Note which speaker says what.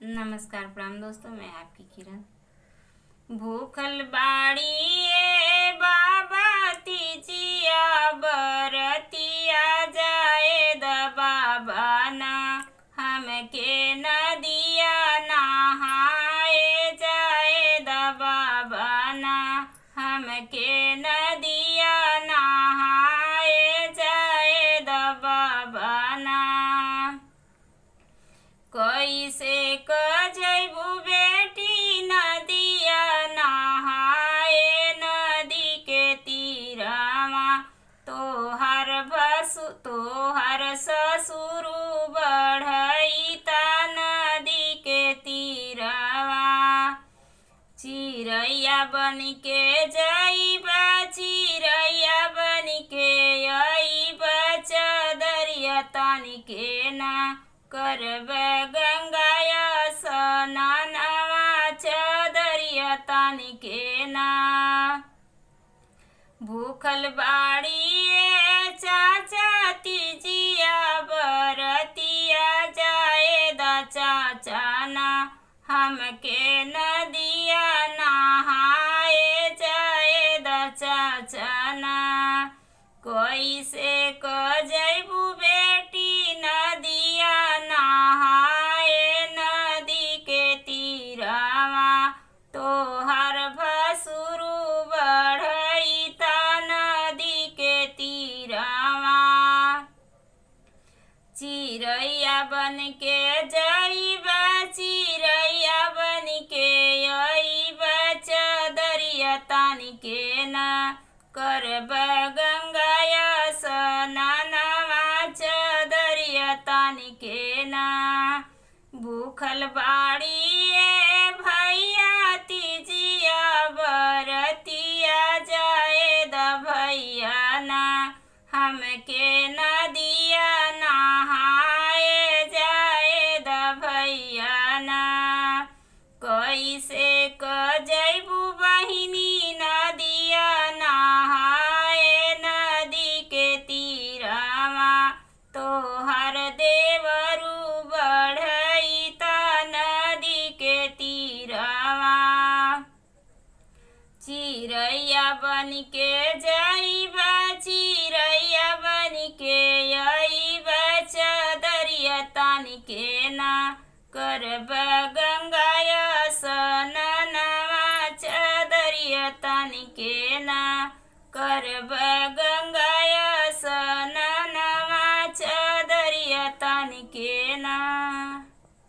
Speaker 1: नमस्कार प्रणाम दोस्तों, मैं आपकी किरण। भूखल बाड़ी ए बाबा तीजिया बरतिया जाए द बाबा ना हमके नदिया नहाए जाए द बाबा ना हमके नदिया नहाए जाए द बाबा ना। कैसे क जैबू बेटी नदिया नहाए नदी के तीरावा तोहर ससुर बढ़ईता नदी के तीरावा। चिड़ैया बन के जइबा चिड़ैया बन के अइबा चदरिया तनी के ना करब गंगाया स्नानवा चदरिया तनी के ना। भूखल बाड़ी ए चाचा तीजिया बरतिया जाए द चाचा ना हमके नदिया नहाए जाए द चाचा ना। कैसे क जैबू बेटी नदिया नहाए नदी के तीरावा तोहर भसुर बढ़ईता नदी के तीरावा। चिड़ैया बन के जइबा चिड़ैया बन के अइबा चदरिया तनी के ना करब गंगाया स्नानवा चदरिया तनी के ना। भूखल बाड़ी ए भैया तीजिया बरतिया जाए द भैया ना हमके नदिया नहाए जाए द भैया ना। कैसे क जैबू बहिनी नदिया नहाए नदी के तीरावा तोहर देवरू बढ़ईता नदी के तीरावा। चिड़ैया बन के जइबा चिड़ैया बन के अइबा चदरिया तनी के ना करब